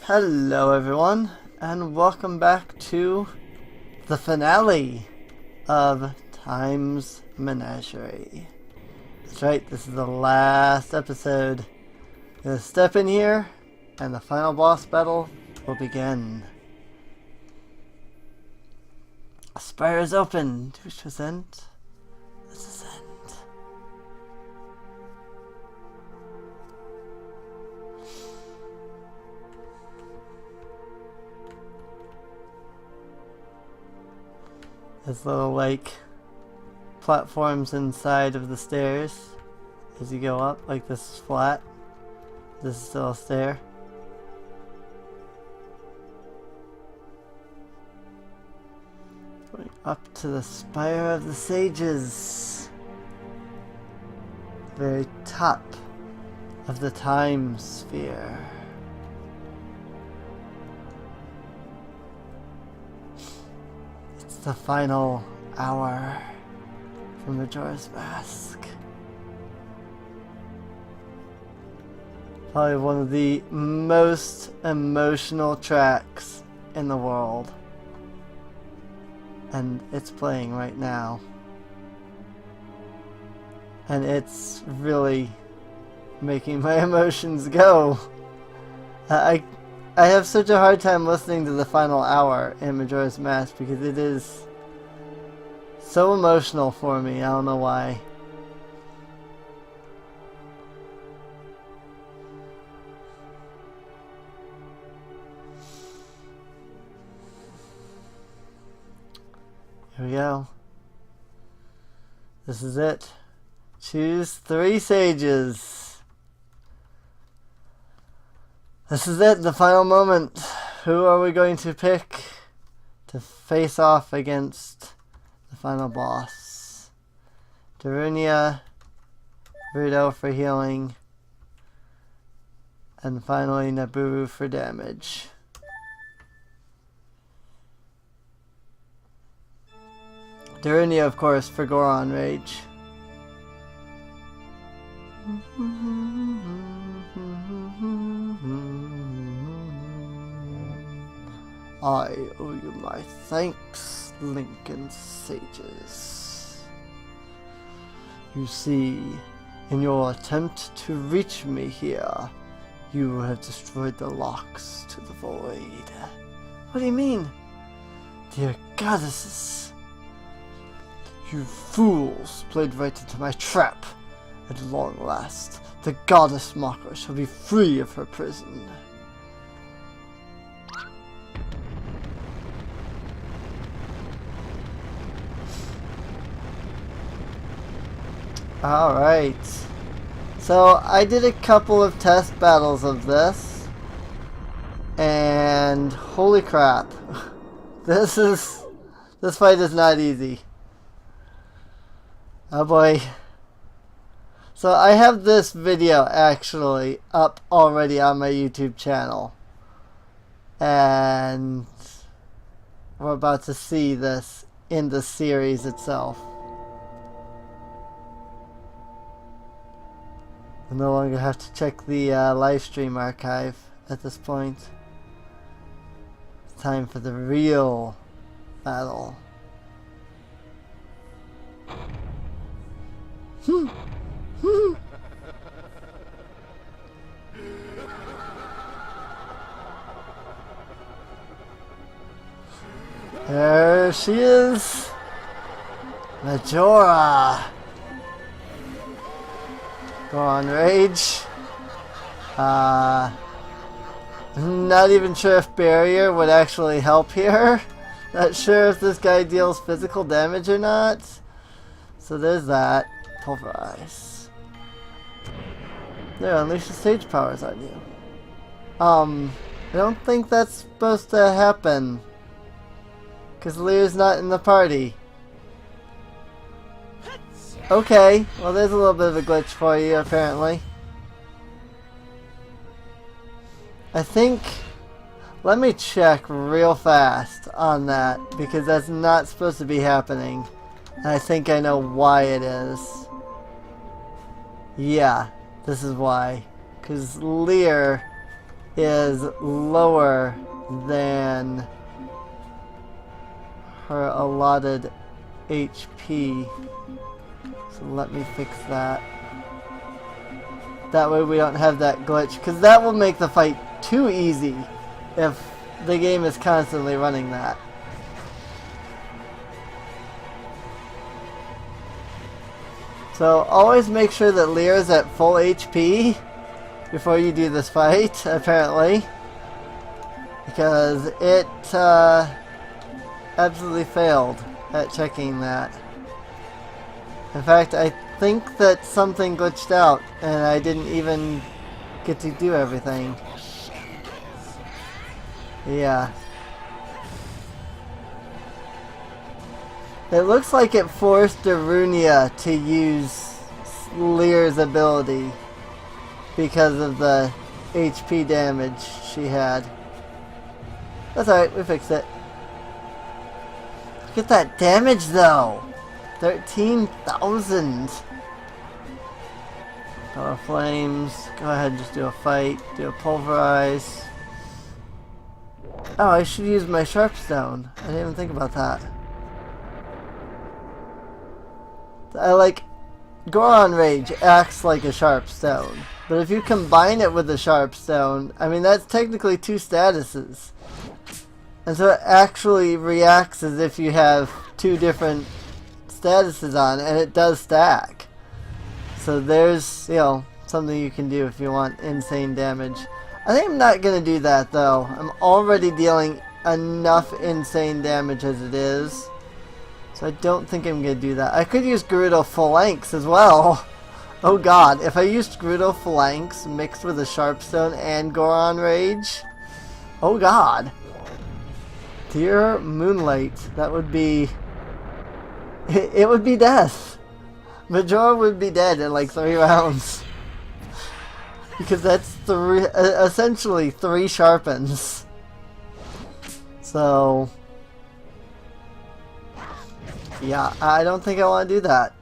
Hello everyone, and welcome back to the finale of Time's Menagerie. That's right, this is the last episode. I'm gonna step in here, and the final boss battle will begin. A spire is open. To which ascent? Let's ascend. There's little like platforms inside of the stairs as you go up. Like this is flat. This is still a stair. Going up to the Spire of the Sages. The very top of the time sphere. It's the final hour from Majora's Mask. Probably one of the most emotional tracks in the world. And it's playing right now. And it's really making my emotions go. I have such a hard time listening to the final hour in Majora's Mask because it is so emotional for me. I don't know why. Here we go. This is it. Choose 3 sages. This is it, the final moment. Who are we going to pick to face off against the final boss? Darunia, Rudo for healing, and finally Naburu for damage. Darunia, of course, for Goron Rage. I owe you my thanks, Lincoln Sages. You see, in your attempt to reach me here, you have destroyed the locks to the void. What do you mean? Dear goddesses, you fools played right into my trap. At long last, the goddess mocker shall be free of her prison. Alright. So, I did a couple of test battles of this. And holy crap. This fight is not easy. Oh boy. So I have this video actually up already on my YouTube channel. And we're about to see this in the series itself. I no longer have to check the live stream archive at this point. It's time for the real battle. There she is, Majora. Goron Rage. I'm not even sure if Barrier would actually help here. Not sure if this guy deals physical damage or not. So there's that. Pulverize. There, unleash the stage powers on you. I don't think that's supposed to happen. Because Lear's not in the party. Okay, well there's a little bit of a glitch for you apparently. I think... Let me check real fast on that. Because that's not supposed to be happening. And I think I know why it is. Yeah, this is why. Because Lear is lower than her allotted HP. So let me fix that. That way we don't have that glitch, because that will make the fight too easy if the game is constantly running that. So always make sure that Lear's at full HP before you do this fight, apparently. Because it absolutely failed at checking that. In fact, I think that something glitched out and I didn't even get to do everything. Yeah. It looks like it forced Darunia to use Lear's ability because of the HP damage she had. That's alright, we fixed it. Look at that damage though! 13,000! Power Flames. Go ahead and just do a fight. Do a Pulverize. Oh, I should use my Sharpstone. I didn't even think about that. Goron Rage acts like a Sharpstone. But if you combine it with a Sharpstone, I mean, that's technically two statuses. And so it actually reacts as if you have two different statuses on, and it does stack. So there's, you know, something you can do if you want insane damage. I think I'm not going to do that, though. I'm already dealing enough insane damage as it is. So I don't think I'm going to do that. I could use Gerudo Phalanx as well. Oh god, if I used Gerudo Phalanx mixed with a Sharpstone and Goron Rage. Oh god. Dear Moonlight, that would be... It would be death. Majora would be dead in like 3 rounds. Because that's essentially 3 sharpens. So... yeah, I don't think I want to do that.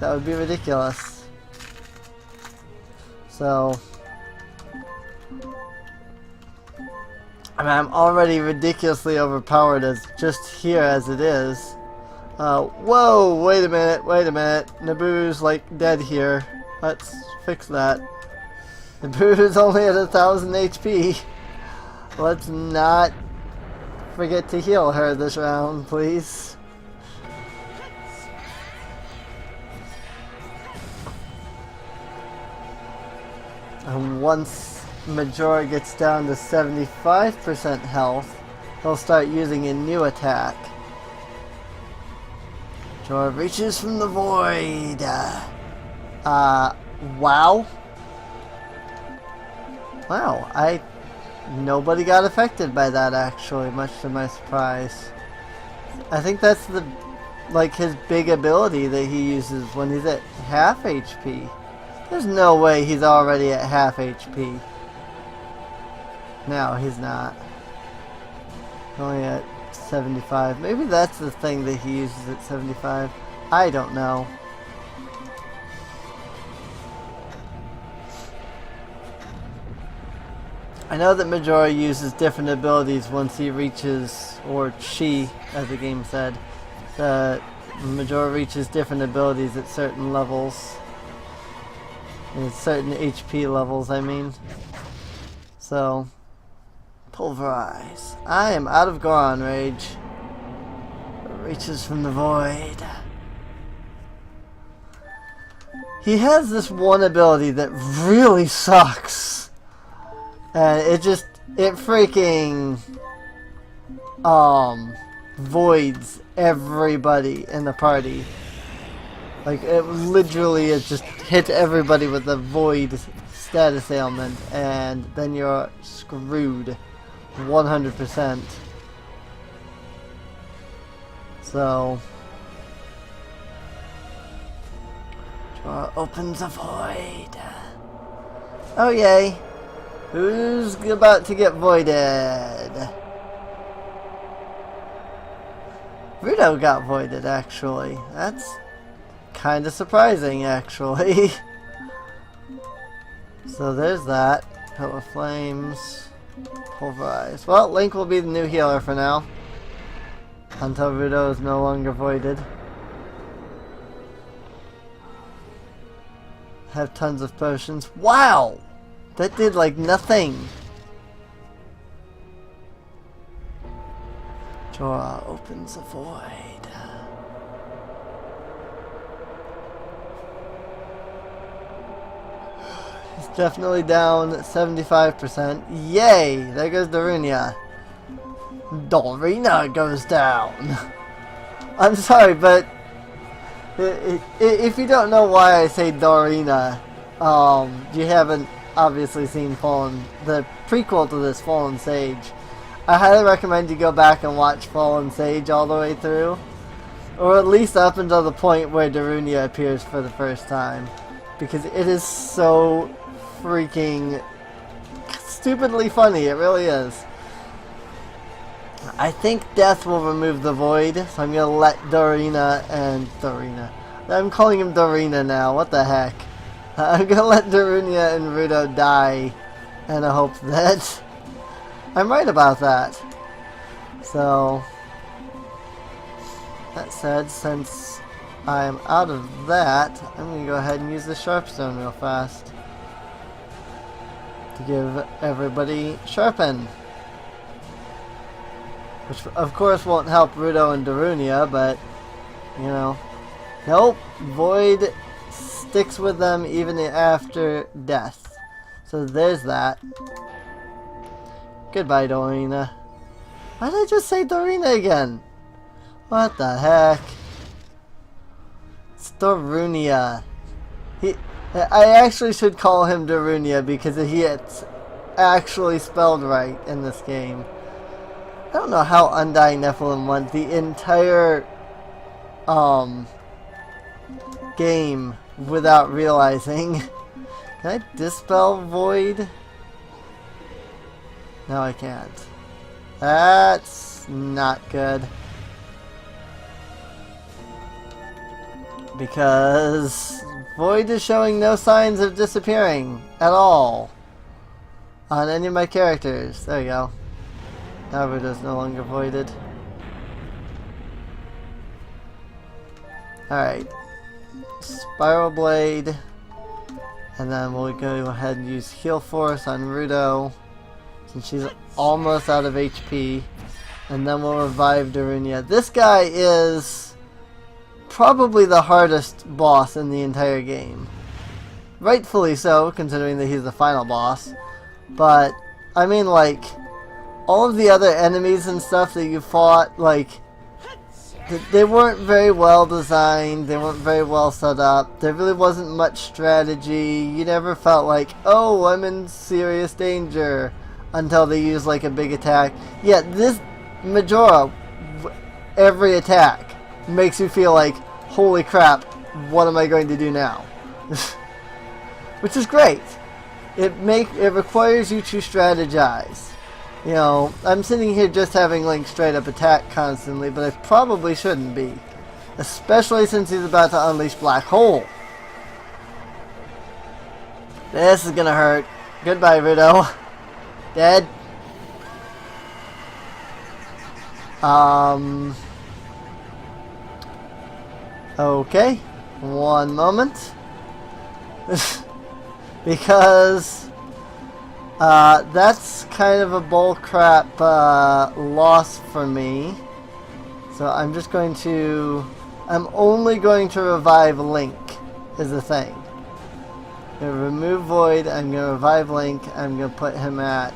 That would be ridiculous. So... I mean, I'm already ridiculously overpowered as just here as it is. Whoa, wait a minute. Naboo's like dead here. Let's fix that. Naboo's only at 1,000 HP. Let's not forget to heal her this round, please. And once Majora gets down to 75% health, he'll start using a new attack. Majora reaches from the void. Wow. Wow, nobody got affected by that actually, much to my surprise. I think that's his big ability that he uses when he's at half HP. There's no way he's already at half HP. No, he's not. Only at 75. Maybe that's the thing that he uses at 75. I don't know. I know that Majora uses different abilities once he reaches, or she, as the game said, Majora reaches different abilities at certain levels. At certain HP levels, I mean. So, Pulverize. I am out of Goron Rage. Reaches from the void. He has this one ability that really sucks. And it freaking voids everybody in the party. Like, it literally is just hit everybody with the void status ailment, and then you're screwed 100%. So, opens a void. Oh yay. Who's about to get voided? Rudo got voided, actually. That's kind of surprising, actually. So there's that. Pillar of Flames. Pulverize. Well, Link will be the new healer for now. Until Rudo is no longer voided. Have tons of potions. Wow! That did like nothing. Majora opens a void. He's definitely down 75%. Yay! There goes Darunia. Dorina goes down. I'm sorry, but if you don't know why I say Dorina, you haven't obviously seen the prequel to this, Fallen Sage. I highly recommend you go back and watch Fallen Sage all the way through. Or at least up until the point where Darunia appears for the first time. Because it is so freaking stupidly funny, it really is. I think Death will remove the void, so I'm gonna let Dorina. I'm calling him Dorina now, what the heck. I'm gonna let Darunia and Rudo die, and I hope that I'm right about that. So, that said, since I am out of that, I'm gonna go ahead and use the Sharpstone real fast to give everybody Sharpen. Which, of course, won't help Rudo and Darunia, but, you know. Nope. Void sticks with them even after death. So there's that. Goodbye, Dorina. Why did I just say Dorina again? What the heck? It's Darunia. I actually should call him Darunia because it's actually spelled right in this game. I don't know how UndyingNephalim won the entire game without realizing. Can I dispel void? No, I can't. That's not good. Because void is showing no signs of disappearing at all on any of my characters. There you go. Now Rudo's no longer voided. Alright. Spiral Blade. And then we'll go ahead and use Heal Force on Rudo, since she's almost out of HP. And then we'll revive Darunia. This guy is probably the hardest boss in the entire game. Rightfully so, considering that he's the final boss. But, I mean, like, all of the other enemies and stuff that you fought, like, they weren't very well designed, they weren't very well set up, there really wasn't much strategy, you never felt like, oh, I'm in serious danger, until they used, like, a big attack. Yeah, this Majora, every attack makes you feel like, holy crap, what am I going to do now? Which is great. It requires you to strategize. You know, I'm sitting here just having Link straight up attack constantly, but I probably shouldn't be. Especially since he's about to unleash Black Hole. This is gonna hurt. Goodbye, Rudo. Dead. Okay. One moment. Because that's kind of a bullcrap loss for me. So I'm just going to... I'm only going to revive Link, is the thing. I'm going to remove Void, I'm going to revive Link, I'm going to put him at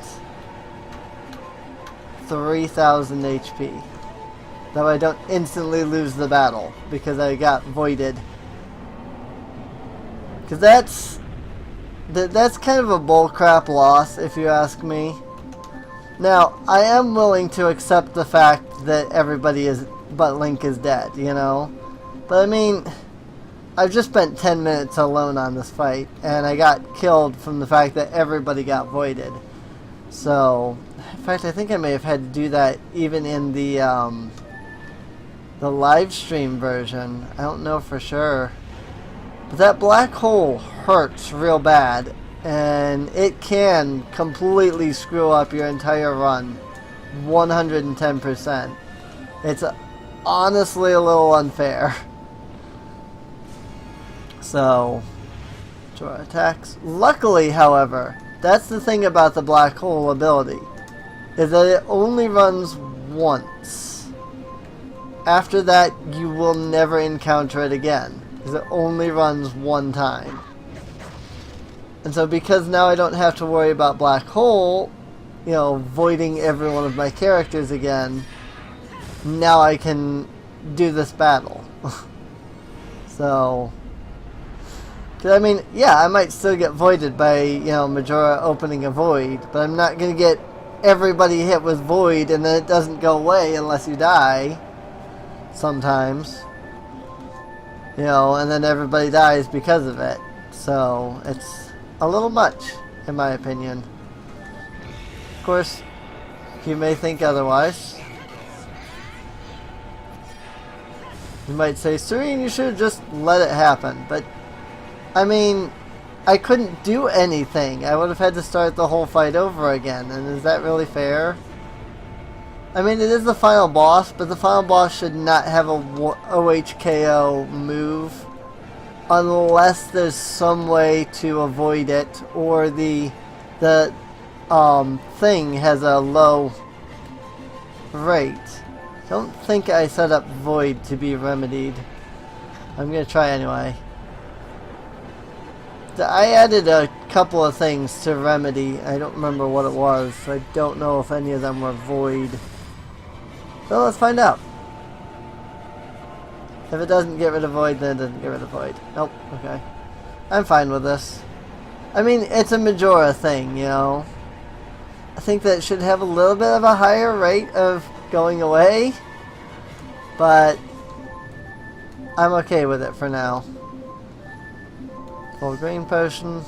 3,000 HP. That way I don't instantly lose the battle, because I got voided. Because that's kind of a bullcrap loss, if you ask me. Now, I am willing to accept the fact that but Link is dead, you know? But I mean, I've just spent 10 minutes alone on this fight, and I got killed from the fact that everybody got voided. So, in fact, I think I may have had to do that even in the live stream version. I don't know for sure. But that black hole hurts real bad, and it can completely screw up your entire run 110%. It's honestly a little unfair. So, draw attacks. Luckily, however, that's the thing about the black hole ability, is that it only runs once. After that, you will never encounter it again, because it only runs one time. And so because now I don't have to worry about black hole, you know, voiding every one of my characters again, now I can do this battle. So, cause I mean, yeah, I might still get voided by, you know, Majora opening a void, but I'm not going to get everybody hit with void and then it doesn't go away unless you die. Sometimes. You know, and then everybody dies because of it. So, it's a little much, in my opinion. Of course, you may think otherwise. You might say, Serene, you should have just let it happen. But, I mean, I couldn't do anything. I would have had to start the whole fight over again. And is that really fair? I mean, it is the final boss, but the final boss should not have a OHKO move unless there's some way to avoid it, or the thing has a low rate. Don't think I set up void to be remedied. I'm gonna try anyway. I added a couple of things to remedy. I don't remember what it was, so I don't know if any of them were void. So let's find out. If it doesn't get rid of void, then it doesn't get rid of void. Nope, okay. I'm fine with this. I mean, it's a Majora thing, you know. I think that it should have a little bit of a higher rate of going away, but I'm okay with it for now. Full green potion.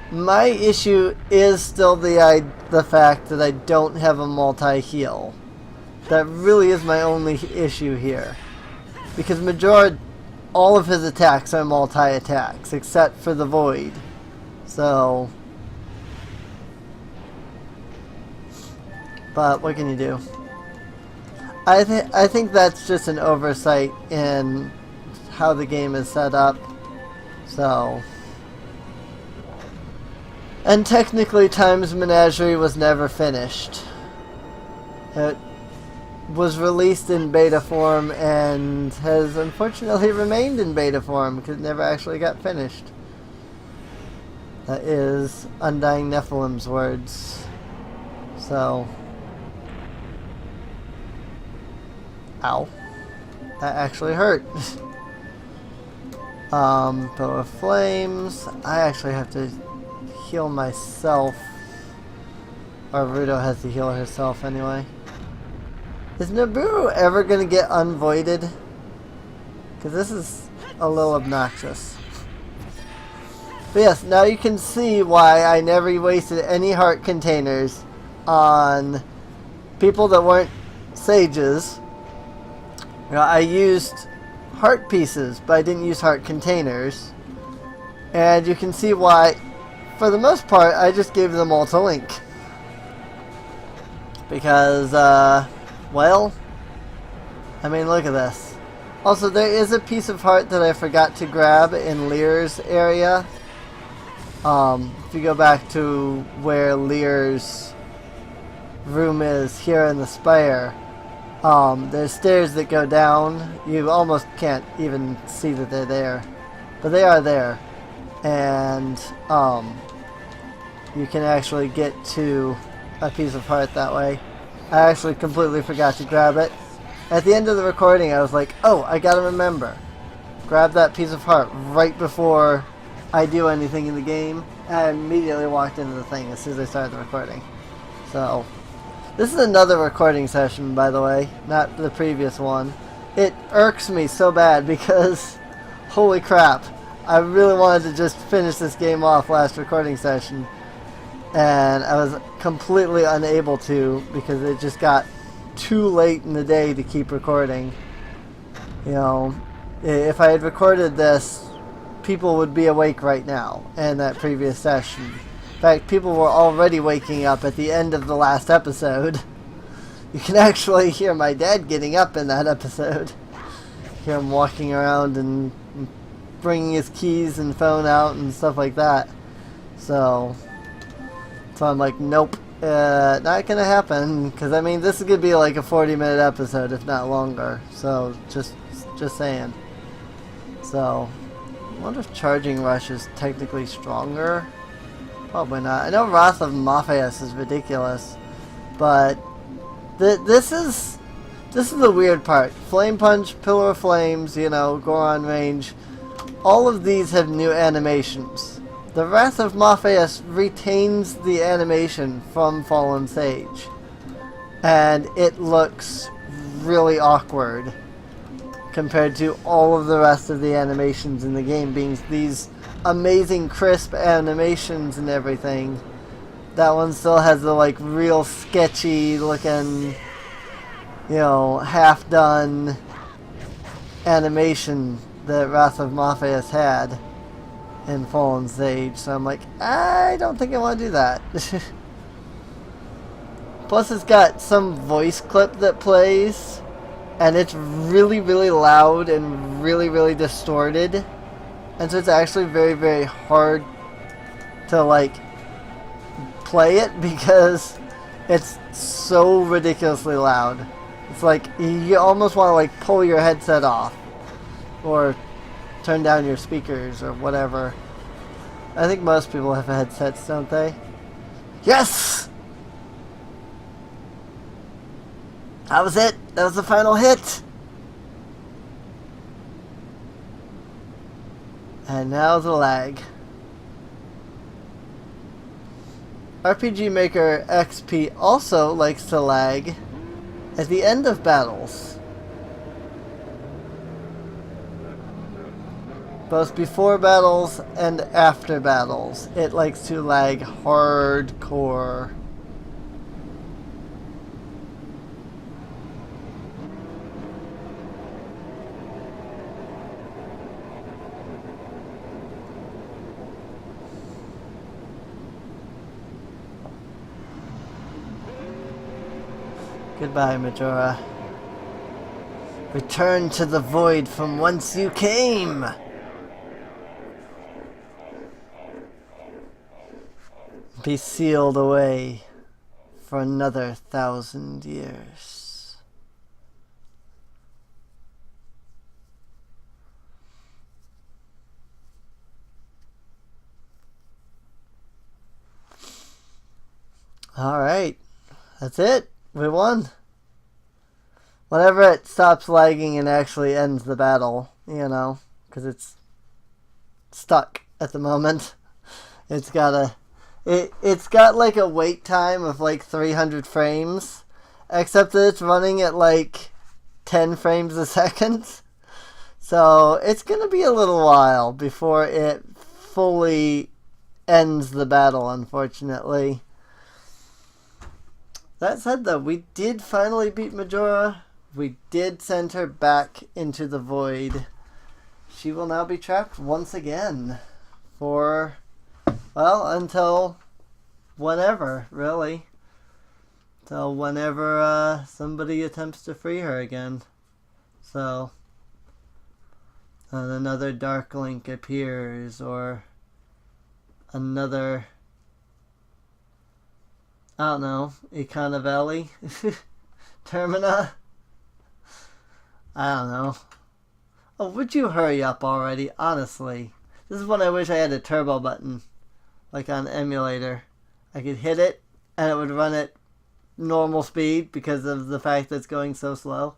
My issue is still the fact that I don't have a multi-heal. That really is my only issue here. Because Majora, all of his attacks are multi-attacks, except for the void. So, but what can you do? I think that's just an oversight in how the game is set up. So, and technically, Time's Menagerie was never finished. It was released in beta form and has unfortunately remained in beta form because it never actually got finished. That is UndyingNephalim's words. So, ow. That actually hurt. Pillar of Flames. I actually have to heal myself. Or Rudo has to heal herself anyway. Is Nibiru ever going to get unvoided? Because this is a little obnoxious. But yes, now you can see why I never wasted any heart containers on people that weren't sages. You know, I used heart pieces, but I didn't use heart containers. And you can see why, for the most part, I just gave them all to Link. Because, well, I mean, look at this. Also, there is a piece of heart that I forgot to grab in Lear's area. If you go back to where Lear's room is here in the spire, there's stairs that go down. You almost can't even see that they're there, but they are there. And you can actually get to a piece of heart that way. I actually completely forgot to grab it. At the end of the recording, I was like, oh, I gotta remember. Grab that piece of heart right before I do anything in the game. And I immediately walked into the thing as soon as I started the recording. So, this is another recording session, by the way, not the previous one. It irks me so bad because, holy crap, I really wanted to just finish this game off last recording session. And I was completely unable to because it just got too late in the day to keep recording. You know, if I had recorded this people would be awake right now in that previous session. In fact, people were already waking up at the end of the last episode. You can actually hear my dad getting up in that episode. Hear him walking around and bringing his keys and phone out and stuff like that. So I'm like, nope, not gonna happen. Because I mean, this is gonna be like a 40-minute episode, if not longer. So just saying. So I wonder if Charging Rush is technically stronger. Probably not. I know Wrath of Matthias is ridiculous, but this is the weird part. Flame Punch, Pillar of Flames, you know, Goron Range. All of these have new animations. The Wrath of Matthias retains the animation from Fallen Sage, and it looks really awkward compared to all of the rest of the animations in the game being these amazing crisp animations and everything. That one still has the like real sketchy looking, you know, half done animation that Wrath of Matthias had in Fallen Sage. So I'm like, I don't think I want to do that. Plus it's got some voice clip that plays, and it's really, really loud and really, really distorted. And so it's actually very, very hard to, like, play it because it's so ridiculously loud. It's like, you almost want to, like, pull your headset off. Or turn down your speakers or whatever. I think most people have headsets, don't they? Yes! That was it. That was the final hit. And now the lag. RPG Maker XP also likes to lag at the end of battles. Both before battles and after battles. It likes to lag hardcore. Goodbye, Majora. Return to the void from whence you came! Be sealed away for another 1,000 years. Alright, that's it. We won. Whenever it stops lagging and actually ends the battle, you know, because it's stuck at the moment. It's got like a wait time of like 300 frames, except that it's running at like 10 frames a second. So it's going to be a little while before it fully ends the battle, unfortunately. That said, though, we did finally beat Majora. We did send her back into the void. She will now be trapped once again for, well, until whenever, really. Until whenever somebody attempts to free her again. So, and another Dark Link appears, or another, I don't know, Econovelli? Termina? I don't know. Oh, would you hurry up already? Honestly. This is when I wish I had a turbo button. Like on emulator. I could hit it, and it would run at normal speed because of the fact that it's going so slow.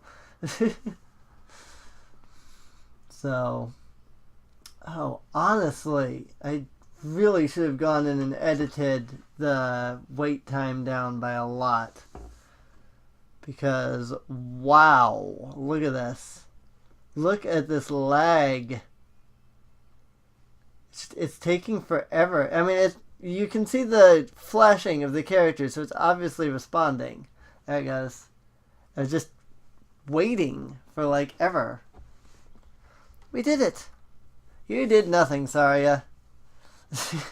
So, oh, honestly, I really should have gone in and edited the wait time down by a lot. Because, wow, look at this. Look at this lag. It's taking forever. I mean, you can see the flashing of the characters, so it's obviously responding. There it goes. I was just waiting for, like, ever. We did it. You did nothing, Saria.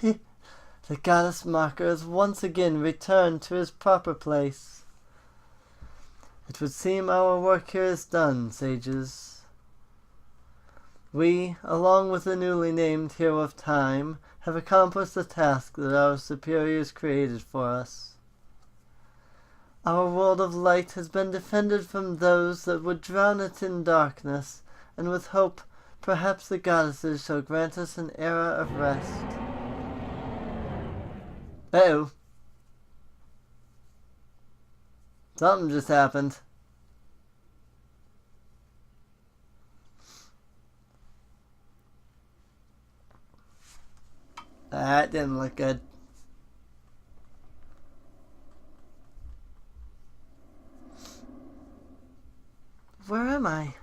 The goddess marker has once again returned to his proper place. It would seem our work here is done, sages. We, along with the newly named Hero of Time, have accomplished the task that our superiors created for us. Our world of light has been defended from those that would drown it in darkness, and with hope, perhaps the goddesses shall grant us an era of rest. Uh-oh. Something just happened. That didn't look good. Where am I?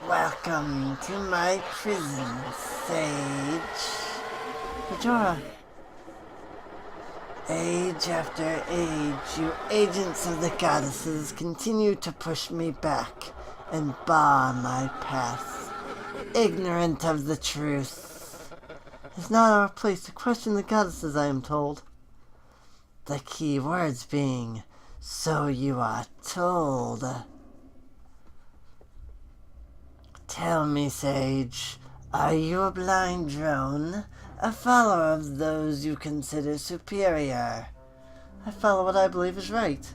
Welcome to my prison, Sage. Majora. Age after age, you agents of the goddesses continue to push me back and bar my path, ignorant of the truth. It's not our place to question the goddesses, I am told. The key words being, so you are told. Tell me, Sage, are you a blind drone? A follower of those you consider superior? I follow what I believe is right.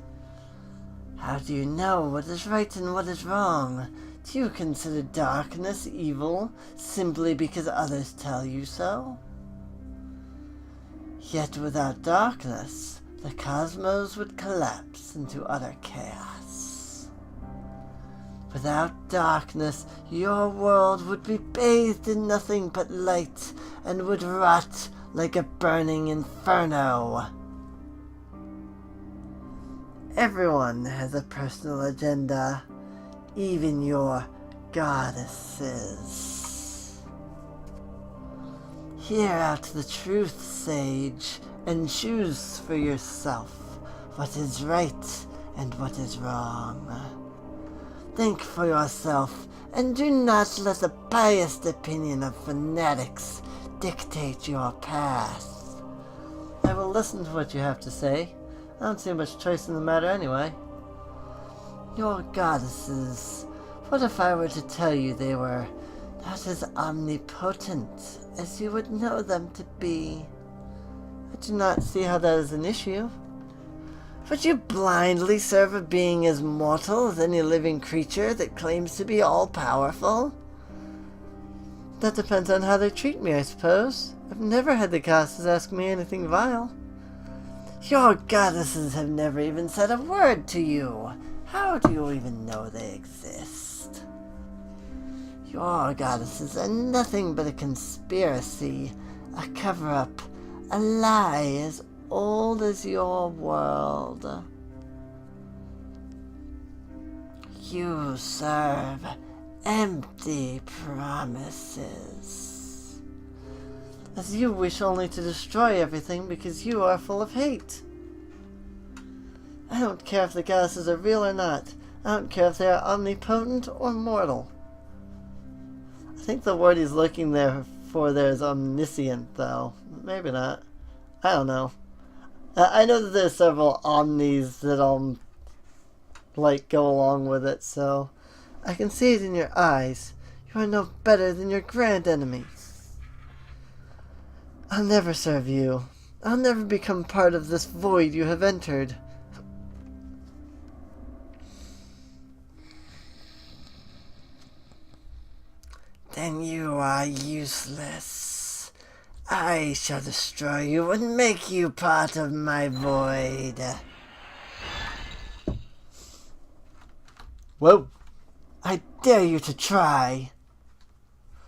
How do you know what is right and what is wrong? Do you consider darkness evil simply because others tell you so? Yet without darkness, the cosmos would collapse into utter chaos. Without darkness, your world would be bathed in nothing but light and would rot like a burning inferno. Everyone has a personal agenda, even your goddesses. Hear out the truth, Sage, and choose for yourself what is right and what is wrong. Think for yourself, and do not let the biased opinion of fanatics dictate your path. I will listen to what you have to say. I don't see much choice in the matter anyway. Your goddesses, what if I were to tell you they were not as omnipotent as you would know them to be? I do not see how that is an issue. Would you blindly serve a being as mortal as any living creature that claims to be all-powerful? That depends on how they treat me, I suppose. I've never had the goddesses ask me anything vile. Your goddesses have never even said a word to you. How do you even know they exist? Your goddesses are nothing but a conspiracy, a cover-up, a lie as old as your world. You serve empty promises, as you wish only to destroy everything because you are full of hate. I don't care if the goddesses are real or not. I don't care if they are omnipotent or mortal. I think the word he's looking there for there is omniscient, though. Maybe not. I don't know. I know that there's several omnis that go along with it, so I can see it in your eyes. You are no better than your grand enemy. I'll never serve you. I'll never become part of this void you have entered. Then you are useless. I shall destroy you and make you part of my void. Whoa! I dare you to try!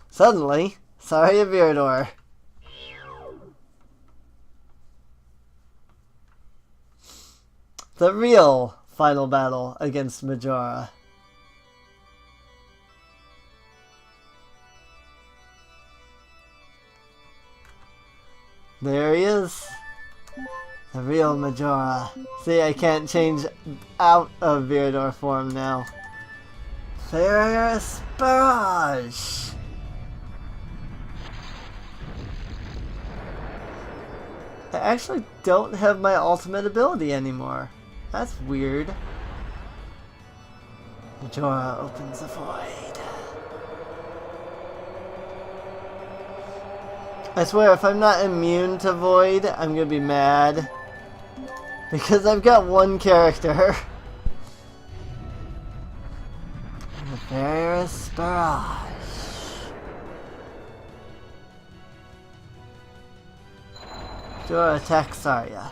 Suddenly, Saria Virador. The real final battle against Majora. There he is. The real Majora. See, I can't change out of Viridor form now. Ferris Barrage! I actually don't have my ultimate ability anymore. That's weird. Majora opens the void. I swear, if I'm not immune to void, I'm gonna be mad. Because I've got one character. Ferris Barrage. Majora attacks Zarya.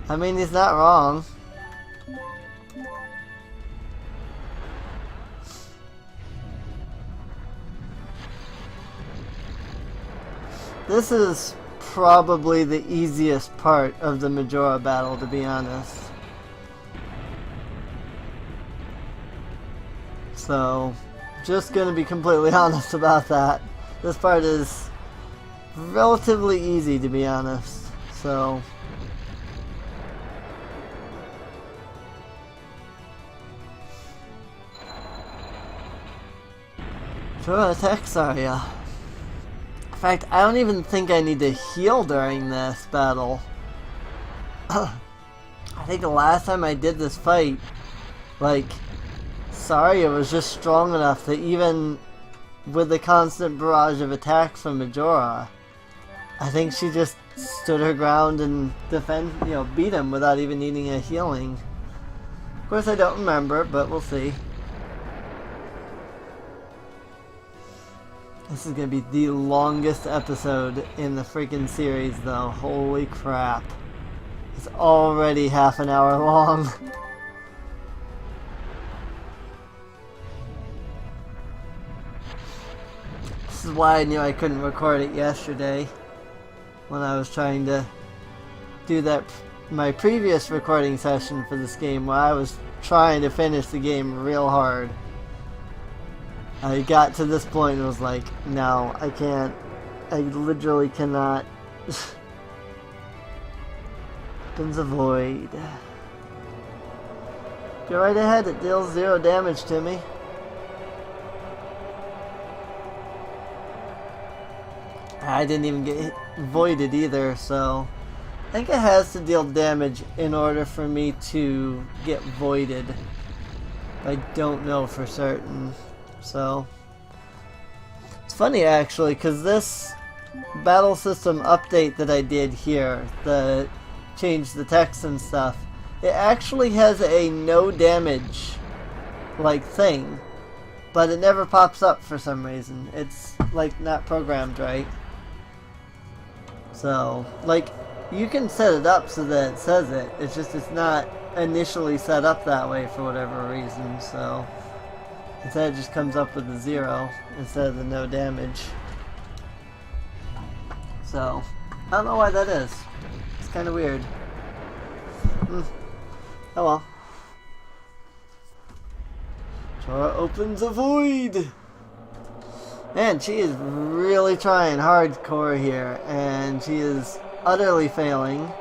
I mean, he's not wrong. This is probably the easiest part of the Majora battle, to be honest. So, just gonna be completely honest about that. This part is relatively easy, to be honest. So, Majora attacks Zarya. In fact, I don't even think I need to heal during this battle. I think the last time I did this fight, like, Zarya was just strong enough that even with the constant barrage of attacks from Majora, I think she just stood her ground and beat him without even needing a healing. Of course, I don't remember, but we'll see. This is gonna be the longest episode in the freaking series, though. Holy crap. It's already half an hour long. This is why I knew I couldn't record it yesterday when I was trying to do my previous recording session for this game, where I was trying to finish the game real hard. I got to this point and was like, no, I can't. I literally cannot. Opens a void. Go right ahead, it deals 0 damage to me. I didn't even get voided either, so I think it has to deal damage in order for me to get voided. I don't know for certain. So, it's funny actually, because this battle system update that I did here, the change the text and stuff, it actually has a no damage like thing, but it never pops up for some reason. It's like not programmed right. So, like, you can set it up so that it says it, it's just it's not initially set up that way for whatever reason, so instead it just comes up with a 0 instead of the no damage. So, I don't know why that is. It's kind of weird. Oh well. Majora opens a void! Man, she is really trying hardcore here, and she is utterly failing.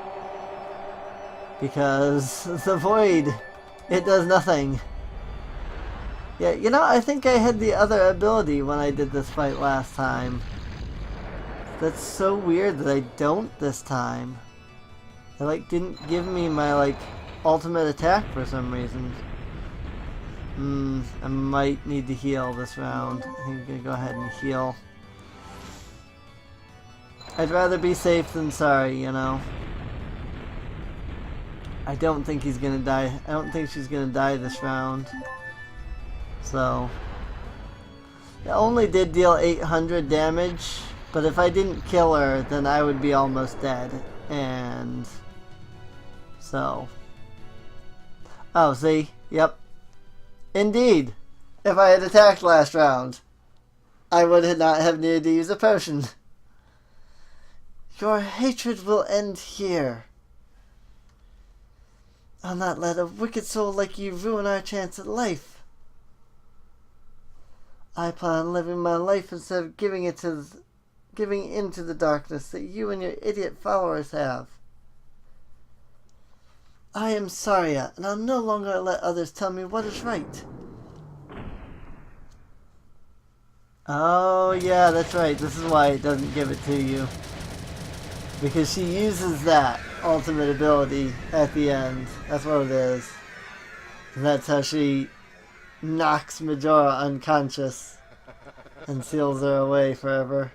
Because the void, it does nothing. Yeah, you know, I think I had the other ability when I did this fight last time. That's so weird that I don't this time. It, like, didn't give me my, like, ultimate attack for some reason. I might need to heal this round. I think I'm gonna go ahead and heal. I'd rather be safe than sorry, you know. I don't think he's gonna die. I don't think she's gonna die this round. So, it only did deal 800 damage, but if I didn't kill her, then I would be almost dead. And so, oh, see, yep, indeed, if I had attacked last round, I would not have needed to use a potion. Your hatred will end here. I'll not let a wicked soul like you ruin our chance at life. I plan on living my life instead of giving it to giving in to the darkness that you and your idiot followers have. I am Saria, and I'll no longer let others tell me what is right. Oh, yeah, that's right. This is why it doesn't give it to you. Because she uses that ultimate ability at the end. That's what it is. And that's how she knocks Majora unconscious and seals her away forever.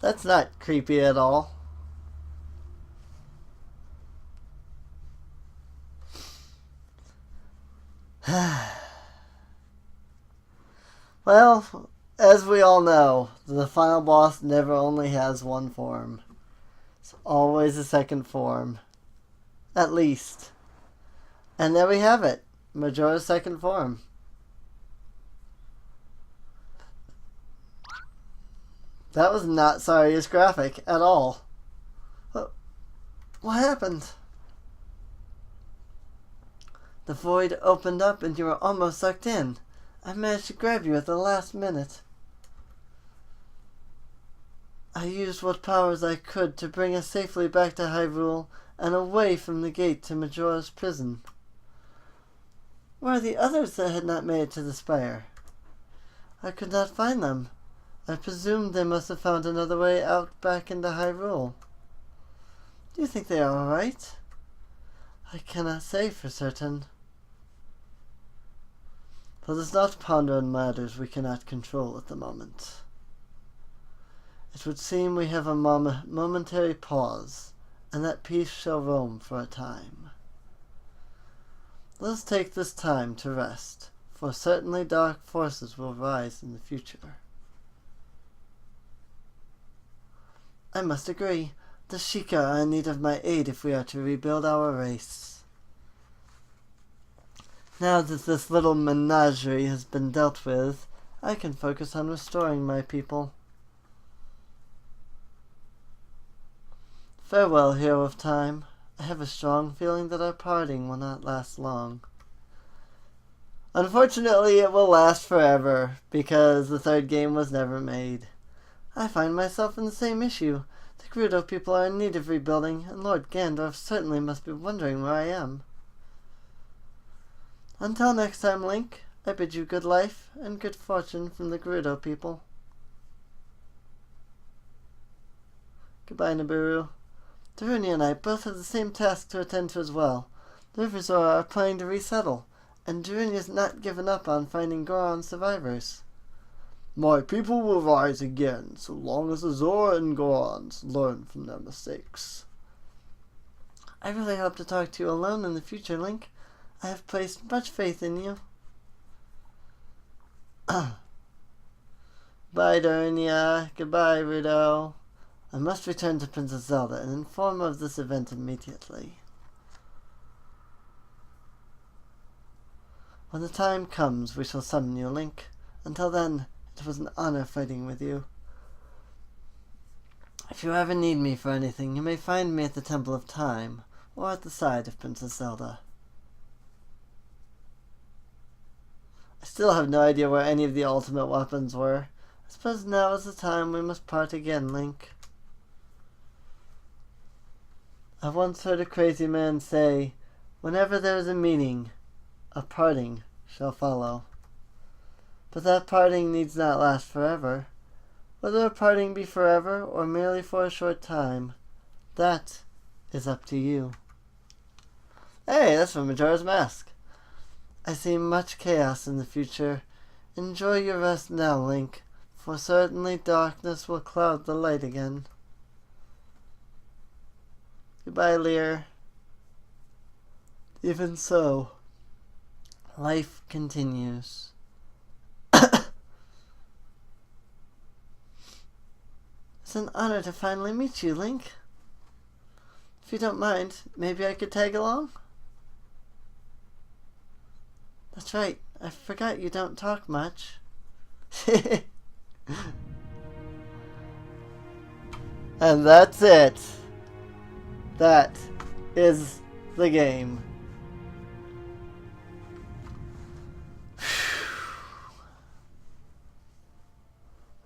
That's not creepy at all. Well, as we all know, the final boss never only has one form. It's always a second form. At least. And there we have it. Majora's second form. That was not Saria's graphic at all. What happened? The void opened up and you were almost sucked in. I managed to grab you at the last minute. I used what powers I could to bring us safely back to Hyrule and away from the gate to Majora's prison. Where are the others that had not made it to the spire? I could not find them. I presumed they must have found another way out back into Hyrule. Do you think they are all right? I cannot say for certain. Let us not ponder on matters we cannot control at the moment. It would seem we have a momentary pause, and that peace shall roam for a time. Let us take this time to rest, for certainly dark forces will rise in the future. I must agree. The Sheikah are in need of my aid if we are to rebuild our race. Now that this little menagerie has been dealt with, I can focus on restoring my people. Farewell, hero of time. I have a strong feeling that our parting will not last long. Unfortunately, it will last forever, because the third game was never made. I find myself in the same issue. The Gerudo people are in need of rebuilding, and Lord Gandalf certainly must be wondering where I am. Until next time, Link, I bid you good life and good fortune from the Gerudo people. Goodbye, Nibiru. Daruni and I both have the same task to attend to as well. The Riverzora are planning to resettle, and Daruni has not given up on finding Goron survivors. My people will rise again, so long as the Zora and Gorons learn from their mistakes. I really hope to talk to you alone in the future, Link. I have placed much faith in you. Bye, Darunia. Goodbye, Rudo. I must return to Princess Zelda and inform her of this event immediately. When the time comes, we shall summon you, Link. Until then, it was an honor fighting with you. If you ever need me for anything, you may find me at the Temple of Time, or at the side of Princess Zelda. I still have no idea where any of the ultimate weapons were. I suppose now is the time we must part again, Link. I once heard a crazy man say, whenever there is a meeting, a parting shall follow. But that parting needs not last forever. Whether a parting be forever or merely for a short time, that is up to you. Hey, that's from Majora's Mask. I see much chaos in the future. Enjoy your rest now, Link, for certainly darkness will cloud the light again. Goodbye, Lear. Even so, life continues. It's an honor to finally meet you, Link. If you don't mind, maybe I could tag along? That's right, I forgot you don't talk much. And that's it. That is the game.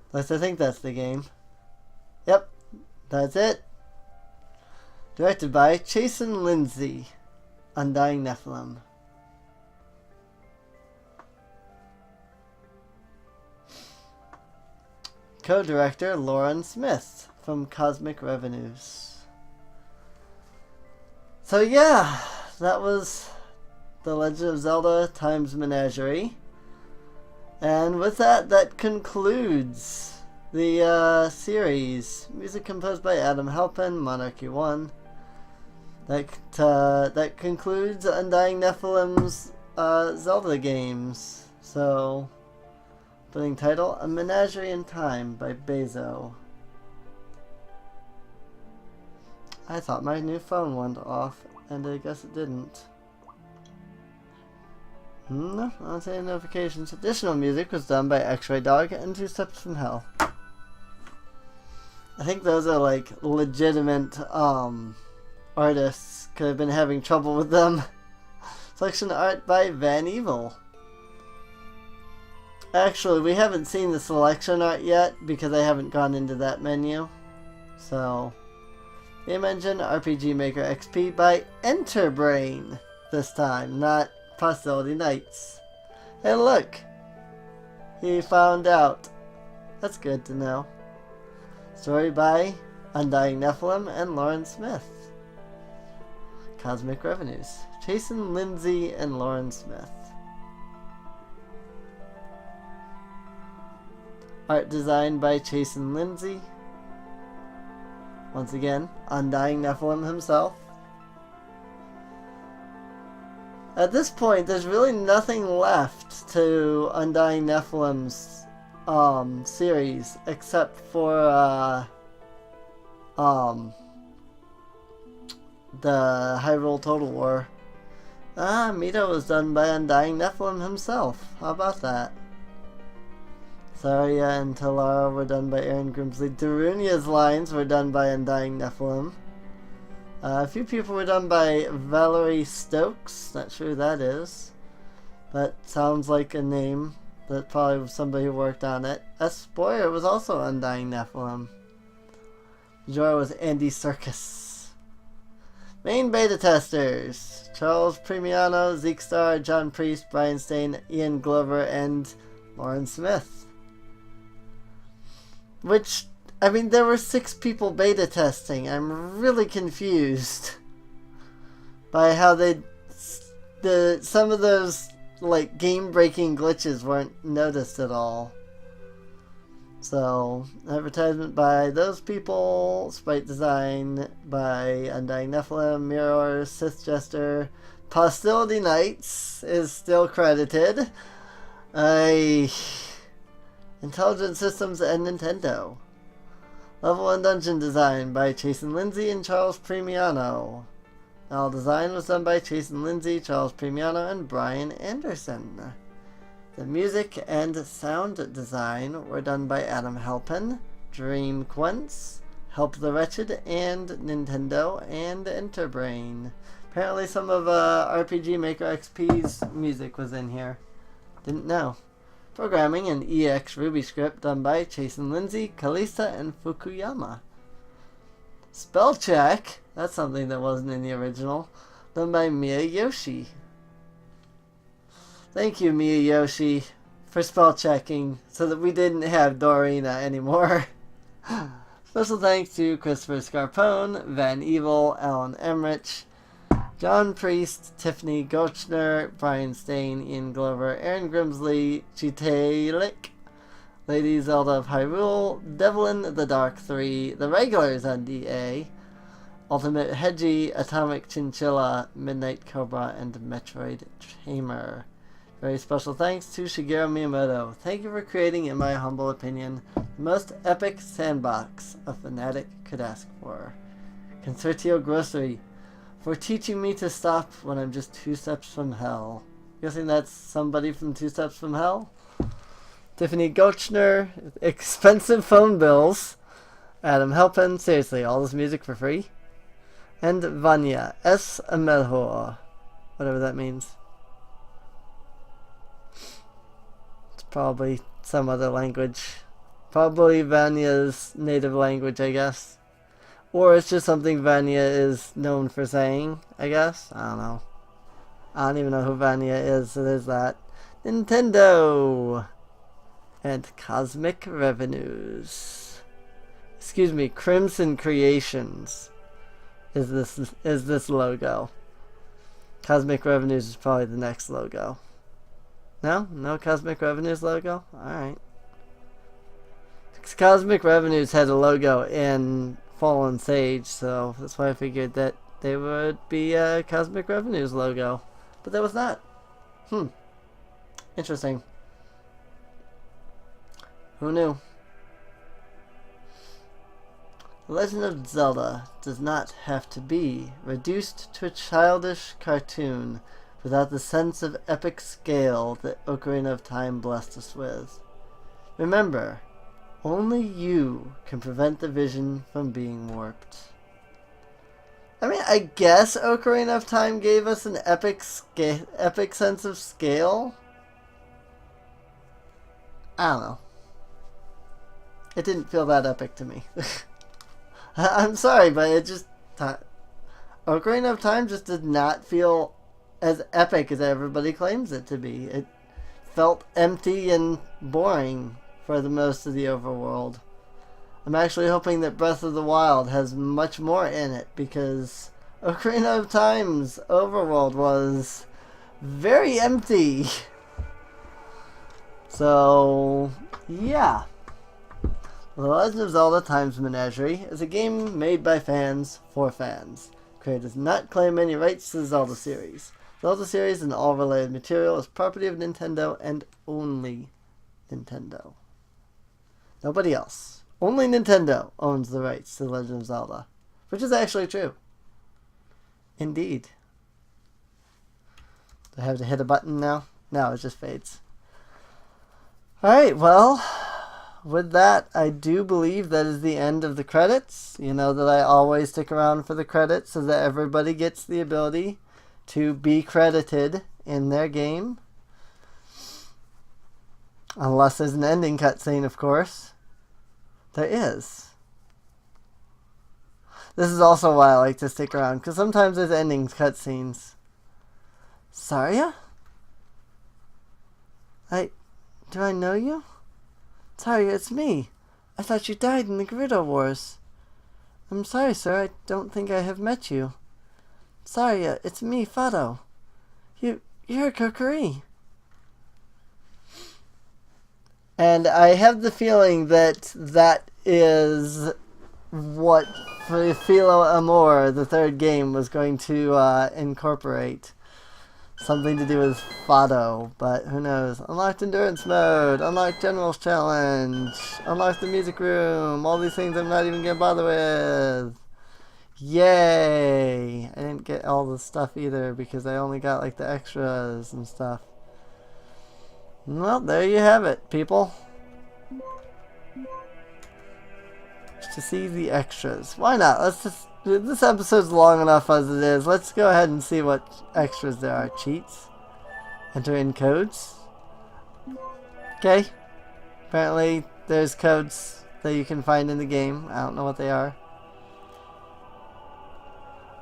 At least I think that's the game. Yep, that's it. Directed by Jason Lindsay. UndyingNephalim. Co-director Lauren Smith from Cosmic Revenues. So yeah, that was The Legend of Zelda times Menagerie. And with that, that concludes the series. Music composed by Adam Halpin, Monarchy 1. That concludes Undying Nephalim's Zelda games. So, opening title, A Menagerie in Time by Bezo. I thought my new phone went off, and I guess it didn't. No, I don't see any notifications. Additional music was done by X-Ray Dog and Two Steps from Hell. I think those are like legitimate artists. Could have been having trouble with them. Selection art by Van Evil. Actually, we haven't seen the selection art yet because I haven't gone into that menu. So, Game Engine RPG Maker XP by Enterbrain this time, not Possibility Knights. Hey look! He found out. That's good to know. Story by Undying Nephalim and Lauren Smith. Cosmic Revenues. Jason Lindsay and Lauren Smith. Art design by Jason Lindsay. Once again, Undying Nephalim himself. At this point, there's really nothing left to Undying Nephalim's series except for the Hyrule Total War. Mito was done by Undying Nephalim himself. How about that? Saria and Talara were done by Aaron Grimsley. Darunia's lines were done by Undying Nephalim. A few people were done by Valerie Stokes. Not sure who that is. But sounds like a name. That probably was somebody who worked on it. S. Boyer was also Undying Nephalim. Majora was Andy Serkis. Main beta testers: Charles Premiano, Zeke Starr, John Priest, Brian Stain, Ian Glover, and Lauren Smith. Which, I mean, there were 6 people beta testing. I'm really confused by how some of those like game-breaking glitches weren't noticed at all. So, advertisement by those people, sprite design by Undying Nephalim, Mirror, Sith Jester, Postility Knights is still credited. Intelligent Systems and Nintendo. Level and dungeon design by Jason Lindsay and Charles Premiano. All design was done by Jason Lindsay, Charles Premiano, and Brian Anderson. The music and sound design were done by Adam Halpin, Dream Quince, Help the Wretched, and Nintendo, and Enterbrain. Apparently some of RPG Maker XP's music was in here. Didn't know. Programming and EX Ruby script done by Jason Lindsay, Kalista, and Fukuyama. Spell check, that's something that wasn't in the original, done by Miyayoshi. Thank you, Miyayoshi, for spell checking so that we didn't have Dorina anymore. Special thanks to Christopher Scarpone, Van Evil, Alan Emmerich, John Priest, Tiffany Gochner, Brian Stain, Ian Glover, Aaron Grimsley, Chitalik, Lady Zelda of Hyrule, Devlin the Dark 3, The Regulars on DA, Ultimate Hedgie, Atomic Chinchilla, Midnight Cobra, and Metroid Tamer. Very special thanks to Shigeru Miyamoto. Thank you for creating, in my humble opinion, the most epic sandbox a fanatic could ask for. Concertio Grocery, for teaching me to stop when I'm just 2 steps from hell. Guessing that's somebody from Two Steps from Hell. Tiffany Gochner, expensive phone bills. Adam Halpin, seriously, all this music for free? And Vanya S. Amelhor, whatever that means. It's probably some other language. Probably Vanya's native language, I guess. Or it's just something Vanya is known for saying, I guess. I don't know. I don't even know who Vanya is, so there's that. Nintendo! And Cosmic Revenues. Excuse me, Crimson Creations is this logo. Cosmic Revenues is probably the next logo. No? No Cosmic Revenues logo? Alright. Cosmic Revenues had a logo in Fallen Sage, so that's why I figured that there would be a Cosmic Revenues logo. But there was not. Interesting. Who knew? The Legend of Zelda does not have to be reduced to a childish cartoon without the sense of epic scale that Ocarina of Time blessed us with. Remember, only you can prevent the vision from being warped. I mean, I guess Ocarina of Time gave us an epic sense of scale. I don't know. It didn't feel that epic to me. I'm sorry, but it just... Ocarina of Time just did not feel as epic as everybody claims it to be. It felt empty and boring for the most of the overworld. I'm actually hoping that Breath of the Wild has much more in it, because Ocarina of Time's overworld was very empty. So, yeah. The Legend of Zelda Times Menagerie is a game made by fans for fans. The creator does not claim any rights to the Zelda series. Zelda series and all related material is property of Nintendo and only Nintendo. Nobody else. Only Nintendo owns the rights to The Legend of Zelda. Which is actually true. Indeed. Do I have to hit a button now? No, it just fades. Alright, well... with that, I do believe that is the end of the credits. You know that I always stick around for the credits so that everybody gets the ability to be credited in their game. Unless there's an ending cutscene, of course. There is. This is also why I like to stick around, because sometimes there's ending cutscenes. Saria? Do I know you? Sorry, it's me. I thought you died in the Gerudo Wars. I'm sorry, sir. I don't think I have met you. Sorry, it's me, Fado. You're Kokiri. And I have the feeling that that is what Philo Amor, the third game, was going to incorporate. Something to do with Fado, but who knows. Unlocked Endurance Mode, unlocked General's Challenge, unlocked the Music Room, all these things I'm not even going to bother with. Yay! I didn't get all the stuff either because I only got like the extras and stuff. Well, there you have it, people. Just to see the extras. Why not? Let's just... this episode's long enough as it is. Let's go ahead and see what extras there are. Cheats. Enter in codes. Okay. Apparently there's codes that you can find in the game. I don't know what they are.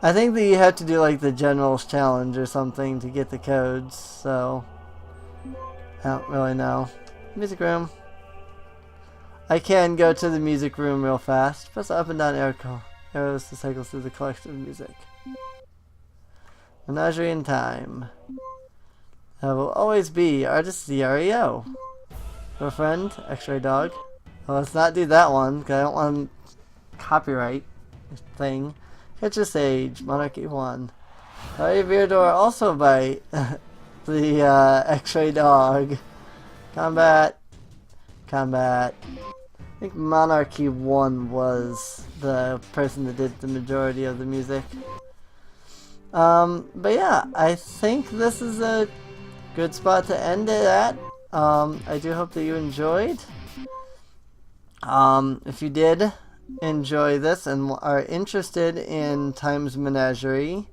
I think that you have to do like the General's Challenge or something to get the codes, so I don't really know. Music room. I can go to the music room real fast. Press up and down arrows to cycle through the collection of music. Menagerie in time. I will always be artist ZREO. Your friend, X-Ray Dog. Well, let's not do that one, because I don't want copyright thing. Catch a Sage, Monarchy 1. Sorry, Virador, also by the X-Ray Dog. Combat. Combat. I think Monarchy 1 was the person that did the majority of the music. But yeah, I think this is a good spot to end it at. I do hope that you enjoyed. If you did enjoy this and are interested in Time's Menagerie,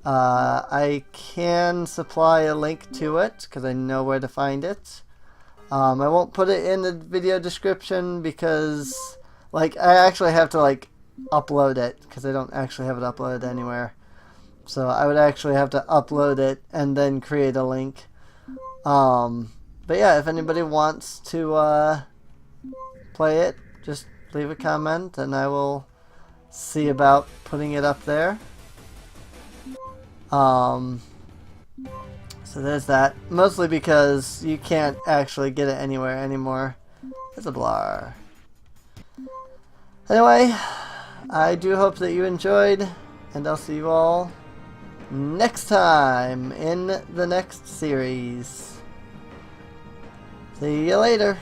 I can supply a link to it because I know where to find it. I won't put it in the video description because, like, I actually have to, like, upload it because I don't actually have it uploaded anywhere. So I would actually have to upload it and then create a link. But yeah, if anybody wants to play it, just leave a comment and I will see about putting it up there. So there's that. Mostly because you can't actually get it anywhere anymore. It's a blar. Anyway, I do hope that you enjoyed, and I'll see you all next time in the next series. See you later.